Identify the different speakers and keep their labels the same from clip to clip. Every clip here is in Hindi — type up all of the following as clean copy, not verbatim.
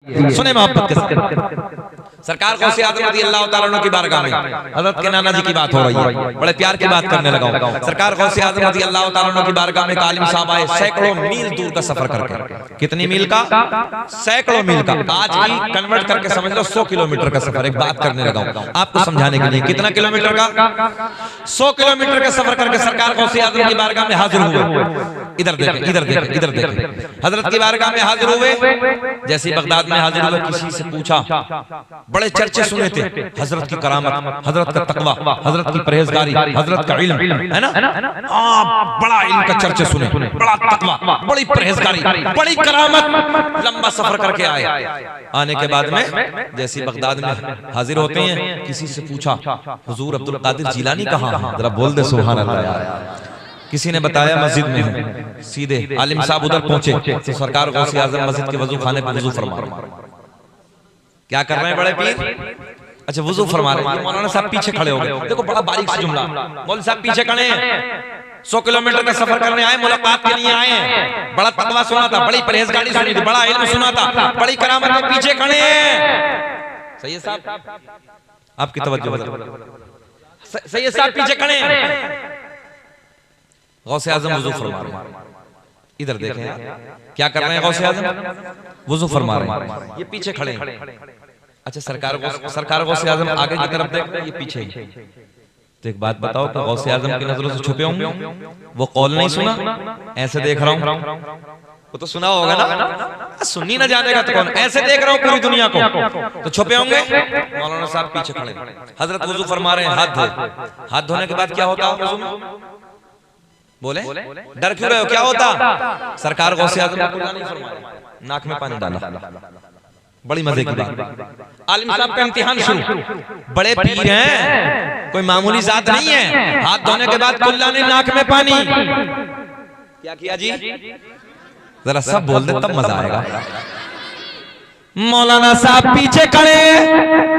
Speaker 1: सुने मोहब्बत के साथ। सरकार गौसे आज़म रज़ी अल्लाह तआला अन्हु की बारगाह में हजरत के नाना जी की बात हो रही है, बड़े प्यार की बात करने लगा हूं। सरकार गौसे आज़म रज़ी अल्लाह तआला अन्हु की बारगाह में एक आलिम साहब आए, सैकड़ों मील दूर का सफर करके। कितनी मील का? सैकड़ों मील का। आज की कन्वर्ट करके समझ लो 100 किलोमीटर का सफर। एक बात करने लगा हूं आपको समझाने के लिए। कितना किलोमीटर का? 100 किलोमीटर का सफर करके सरकार गौसे आज़म की बारगाह में हाजिर हुए। इधर देखें, इधर देखें, इधर देखें। हजरत की बारगाह में हाजिर हुए। जैसे बगदाद में हाजिर हुए, किसी से पूछा, बड़े चर्चे सुने थे हजरत की करामत, हजरत का तकवा, हजरत की परहेजगारी, हजरत का इल्म, है ना? बड़ा इल्म का चर्चे सुने, बड़ा तकवा, बड़ी परहेजगारी, बड़ी करामत। लंबा सफर करके आए। आने के बाद में जैसे बगदाद में हाजिर होते हैं, किसी से पूछा, हुजूर अब्दुल कादिर जिलानी कहाँ है? जरा बोल दे सुभान अल्लाह यार। किसी ने बताया मस्जिद में है। सीधे आलिम साहब उधर पहुंचे तो सरकार गौसे आज़म मस्जिद के वजू खाने पे वजू फरमा रहे। क्या कर रहे हैं बड़े पीर? अच्छा वजू फरमा रहे हैं। मौलाना साहब पीछे खड़े हो गए। देखो बड़ा बारीक सा जुमला। मौलाना साहब पीछे खड़े हैं, 100 किलोमीटर का सफर करने आए, मुलाकात के लिए आए हैं। बड़ा तकवा सुना था, बड़ी परहेजगारी सुनी थी, बड़ा इल्म सुना था, बड़ी करामत में पीछे खड़े हैं। सही है साहब, आपकी तवज्जो। सही है साहब, पीछे खड़े हैं। गौसे आज़म वज़ू फरमा रहे हैं। इधर देखें क्या कर रहे हैं गौसे आज़म? वज़ू फरमा रहे हैं, ये पीछे खड़े हैं। अच्छा सरकार गौसे आज़म आगे की तरफ देख रहे हैं, ये पीछे ही। तो एक बात बताओ कि गौसे आज़म की नजरों से छुपे होंगे? वो कौल नहीं सुना? ऐसे देख रहा हूं, वो तो सुना होगा ना? सुननी ना जानेगा तो कौन? ऐसे देख रहा हूं पूरी दुनिया को, तो छुपे होंगे? मौलाना साहब पीछे खड़े, हजरत वज़ू फरमा रहे हैं, हाथ धोए। हाथ धोने के बाद क्या होता है वज़ू में? बोले डर क्यों रहे हो? क्या होता? सरकार गौसे आज़म ने नहीं फरमाया, नाक में पानी डाला। बड़ी मजे की बात। आलिम साहब का इम्तिहान शुरू। बड़े पीर हैं, कोई मामूली जात नहीं है। हाथ धोने के बाद कुल्ला ने नाक में पानी। क्या किया जी? जरा सब बोल दे तब मजा आएगा। मौलाना साहब पीछे खड़े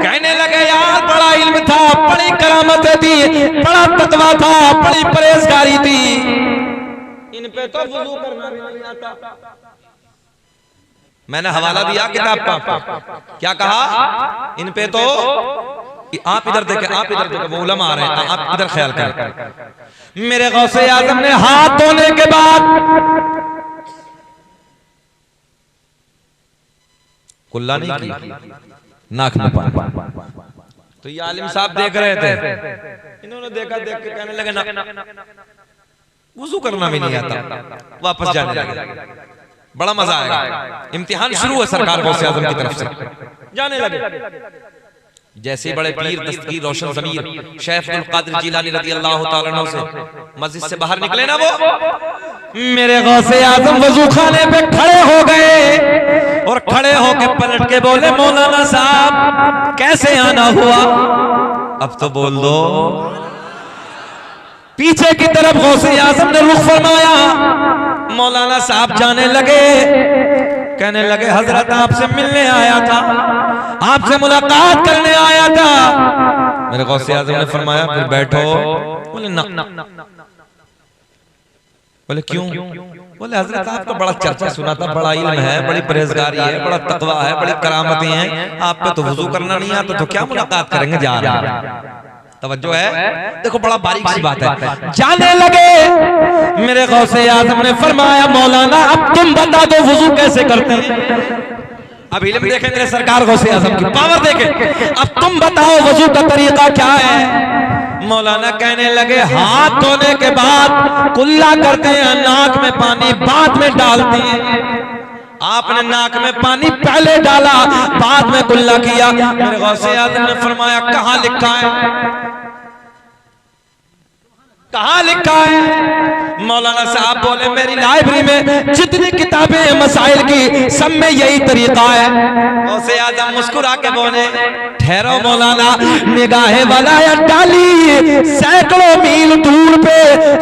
Speaker 1: कहने लगे, यार बड़ा इल्म था, बड़ी करामत थी, बड़ा तकवा था, बड़ी परहेजगारी थी, इन पे तो वुज़ू करना भी नहीं आता। मैंने हवाला दिया किताब का, क्या कहा? इन पे तो आप इधर देखें, आप इधर देखें, वो उलमा आ रहे हैं, आप इधर ख्याल करें। मेरे गौसे आज़म ने हाथ धोने के बाद कुल्ला नहीं किया, नाक में पानी। तो ये आलिम साहब देख रहे थे, इन्होंने देखा, देख के कहने लगे ना वुज़ू करना भी नहीं आता, वापस जाने लगे। बड़ा मजा आएगा। इम्तिहान शुरू है सरकार गौसे आज़म की तरफ से, जाने लगे। जैसे बड़े पीर दस्तगीर रोशन ज़मीर शेख अब्दुल कादिर जिलानी रज़ी अल्लाह तआला अन्हु से मस्जिद से बाहर निकले ना, वो मेरे गौसे आज़म वज़ू खाने पे खड़े हो गए और खड़े होके पलट के बोले, मौलाना साहब कैसे आना हुआ? अब तो बोल दो। पीछे की तरफ गौसे आज़म ने रुख फरमाया। मौलाना साहब जाने लगे, कहने लगे, हजरत आपसे मिलने आया था, आपसे मुलाकात करने आया था। मेरे गौसे आज़म ने फरमाया फिर बैठो। बोले ना। बोले क्यों? बोले हजरत आपका बड़ा चर्चा सुना था, बड़ा इल्म है, बड़ी परहेजगारी है, बड़ा तकवा है, बड़ी करामतें हैं, आप पे तो वुज़ू करना नहीं आता, तो क्या मुलाकात करेंगे? जा रहे हैं। तवज्जो है, देखो बड़ा बारीक सी बात है। जाने लगे, मेरे गौसे आज़म ने फरमाया, मौलाना अब तुम बता दो वुज़ू कैसे करते हैं? अब इल्म देखें मेरे सरकार गौसे आज़म की पावर देखें। अब तुम बताओ वुज़ू का तरीका क्या है? मौलाना कहने लगे, हाथ धोने के बाद कुल्ला करते हैं, नाक में पानी बाद में डालते हैं। आपने नाक में पानी पहले डाला, बाद में कुल्ला किया। मेरे गौसे आज़म ने फरमाया, कहाँ लिखा है? कहाँ लिखा है? मौलाना साहब बोले, मेरी लाइब्रेरी में जितनी किताबें हैं मसाइल की, सब में यही तरीका है। गौसे आज़म मुस्कुरा के बोले, ठहरो मौलाना, निगाहे वलायत डाली, सैकड़ों मील दूर पे,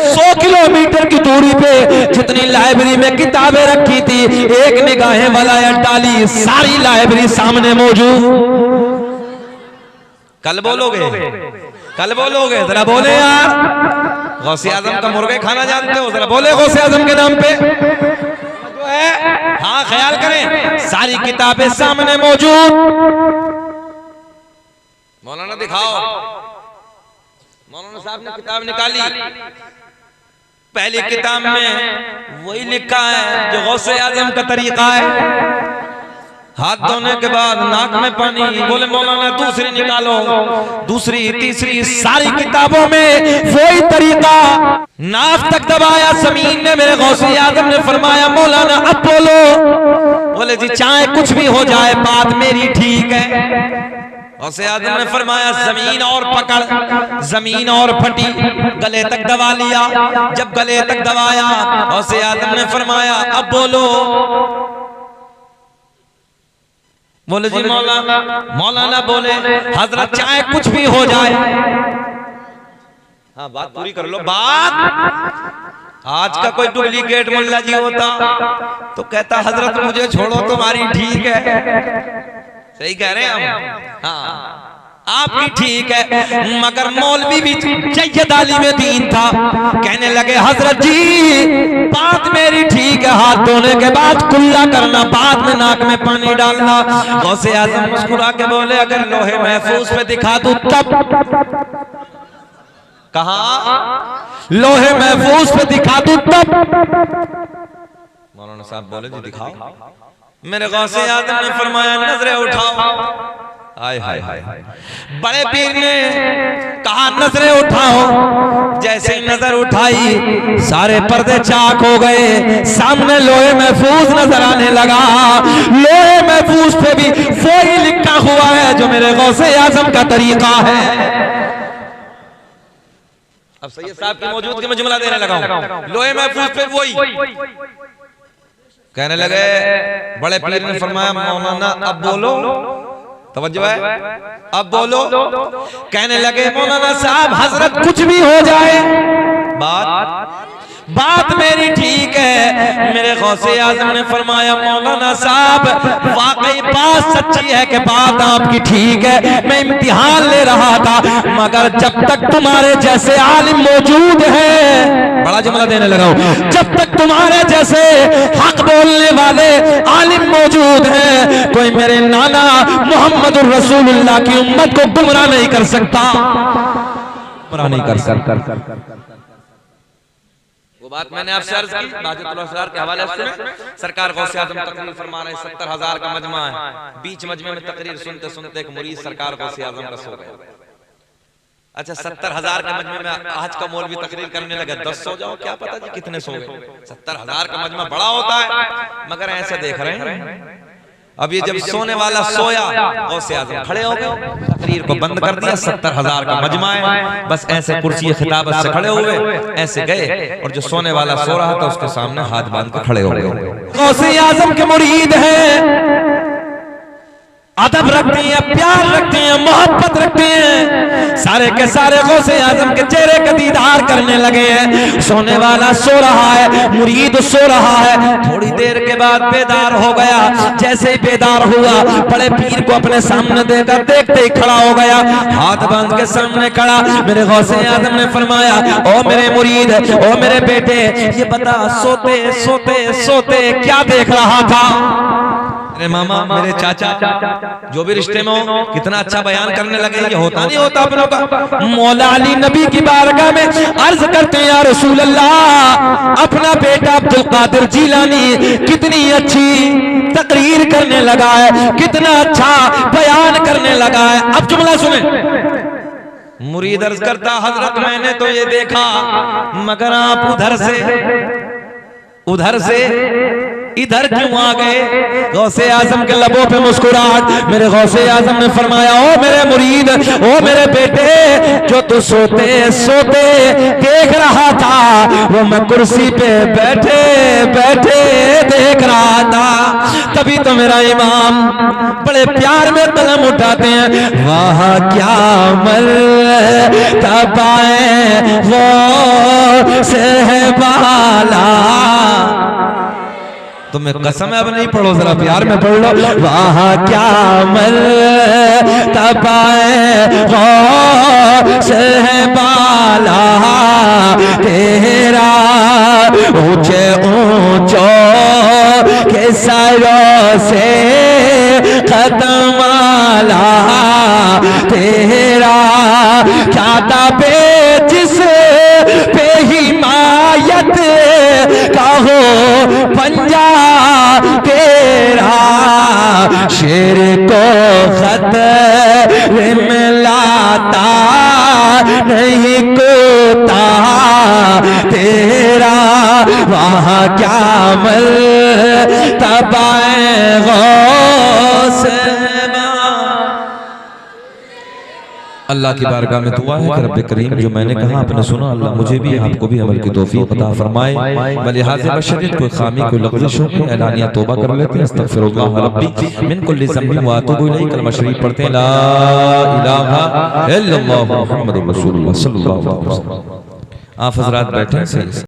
Speaker 1: 100 किलोमीटर की दूरी पे जितनी लाइब्रेरी में किताबें रखी थी, एक निगाहे वलायत डाली, सारी लाइब्रेरी सामने मौजूद। कल बोलोगे, कल बोलोगे, जरा बोले यार। गौसे आज़म का मुर्गे खाना जानते हो? जरा बोले गौसे आज़म के नाम पे। जो है हाँ ख्याल करें, सारी किताबें सामने मौजूद। मौलाना दिखाओ, मौलाना साहब ने किताब निकाली, पहली किताब में वही लिखा है जो गौसे आजम का तरीका है, हाथ धोने के बाद नाक में पानी। बोले मौलाना दूसरी निकालो, दूसरी तीसरी, सारी किताबों में वही तरीका। नाक तक दबाया जमीन ने, मेरे गौसे आजम ने फरमाया मौलाना अब बोलो। बोले जी चाहे कुछ भी हो जाए बात मेरी ठीक है। गौसे आजम ने फरमाया जमीन और पकड़, जमीन और फटी, गले तक दबा लिया। जब गले तक दबाया गौसे आजम ने फरमाया अब बोलो। बोले जी मौलाना बोले हजरत चाहे कुछ भी हो जाए। हाँ बात पूरी कर लो बात। आज का कोई डुप्लीकेट मुल्ला जी होता तो कहता हजरत मुझे छोड़ो तुम्हारी ठीक है। सही कह रहे हैं हम, हाँ आपकी ठीक है, मगर मौलवी भी सैयद आलिम दीन था। कहने लगे हजरत जी बात मेरी ठीक है, हाथ धोने के बाद कुल्ला करना, बाद में नाक में पानी डालना। गौसे आजम मुस्कुरा के बोले अगर लोहे महफूज पे दिखा दूं तब। कहा लोहे महफूज पे दिखा दूं तब। मौलाना साहब बोले जी दिखाओ। मेरे गौसे आजम ने फरमाया नजरें उठाओ। हाय हाय हाय हाय। बड़े पीर ने कहा नजरें उठाओ। जैसे ही नजर उठाई सारे पर्दे चाक हो गए, सामने लोहे महफूज नजर आने लगा। लोहे महफूज पे भी वही लिखा हुआ है जो मेरे गौसे आजम का तरीका है। अब सैयद साहब की मौजूदगी में जुमला देने लगा हूं, लोहे महफूज पे वही। कहने लगे बड़े पीर ने फरमाया मौलाना अब बोलो, तवज्जो है, अब बोलो। कहने लगे मौलाना साहब हजरत कुछ भी हो जाए बात मेरी ठीक है। मेरे गौसे आजम ने फरमाया मौलाना साहब वाकई बात सच्ची है कि बात आपकी ठीक है, मैं इम्तिहान ले रहा था, मगर जब तक तुम्हारे जैसे आलिम मौजूद है, बड़ा जुमला देने लगा हूं, जब तक तुम्हारे जैसे हक बोलने वाले आलिम मौजूद हैं, कोई मेरे नाना मोहम्मद रसूलुल्लाह की उम्मत को गुमराह नहीं कर सकता, गुमराह नहीं कर सकता। वो बात मैंने आपसे अर्ज की बाजुल असरार के हवाले से। सरकार गौसे आजम तकरीर फरमा रहे, 70,000 का मजमा है। बीच मजमे में तकरीर सुनते सुनते एक मुरीद सरकार गौसे आजम का सो गया। अच्छा 70,000 के मजमे में आज का मौलवी तकरीर करने लगे 10 सो जाओ, क्या पता जी कितने सो गए। 70,000 का मजमा बड़ा होता है, मगर ऐसे देख रहे हैं। अब ये जब सोने वाला सोया गौसे आजम खड़े हो गए, तकरीर को बंद कर दिया। 70,000 का मजमा है, बस ऐसे कुर्सी खिताबत से खड़े हुए, ऐसे गए और जो सोने वाला सो रहा था उसके सामने हाथ बांध कर खड़े हो गए। गौसे आजम के मुरीद हैं, अदब रखते हैं, प्यार रखते हैं, मोहब्बत रखते हैं, सारे के सारे गौसे आजम के चेहरे का दीदार करने लगे हैं। सोने वाला सो रहा है, मुरीद सो रहा है। थोड़ी देर के बाद बेदार हो गया। जैसे ही बेदार हुआ बड़े पीर को अपने सामने देखकर देखते ही खड़ा हो गया, हाथ बांध के सामने खड़ा। मेरे गौसे आजम ने फरमाया ओ मेरे मुरीद, ओ मेरे बेटे, ये बता सोते सोते सोते क्या देख रहा था? मेरे मामा, मेरे चाचा, जो भी रिश्ते में हो, कितना अच्छा बयान करने लगे। ये होता नहीं होता अपनों का। मौला अली नबी की बारगाह में अर्ज करते हैं या रसूल अल्लाह, अपना बेटा अब्दुल कादिर जीलानी कितनी अच्छी तकरीर करने लगा है, कितना अच्छा बयान करने लगा है। अब जुमला सुने। मुरीद अर्ज करता हजरत मैंने तो ये देखा, मगर आप उधर से इधर क्यों आ गए? गौसे आजम के लबों पे मुस्कुराहट। मेरे गौसे आजम ने फरमाया ओ मेरे मुरीद, ओ मेरे बेटे, जो तू सोते सोते देख रहा था वो मैं कुर्सी पे बैठे बैठे देख रहा था। तभी तो मेरा इमाम बड़े प्यार में कलम उठाते हैं, वाह क्या मर्तबाए वो सहबाला। तुम्हें कसम है अब नहीं पढ़ो, जरा प्यार में पढ़ लो। वाह क्या मर्तबाए वो सहबाला तेरा, ऊंचे ऊंचो के सरों से खत्म आला तेरा क्या दबे जिस पे हिमायत का हो पंजा तेरा शेर को खतरे में लाता नहीं कोता तेरा वहाँ क्या मल तबाए गौस अल्लाह की बारगाह में दुआ है कि रब्बे करीम जो मैंने कहा आपने सुना, अल्लाह मुझे भी आपको भी अमल की तौफीक अता फरमाए। बलिहाज़े बशरियत कोई खामी कोई लग़ज़िश हो कोई ऐलानिया तौबा कर लेते हैं। अस्तग़फिरुल्लाह रब्बी मिन कुल्लि ज़ंबिन व अतूबु इलैहि। कलमा शरीफ पढ़ते हैं ला इलाहा इल्लल्लाह मुहम्मदुर रसूलुल्लाह सल्लल्लाहु अलैहि वसल्लम। आप हज़रात बैठे हैं।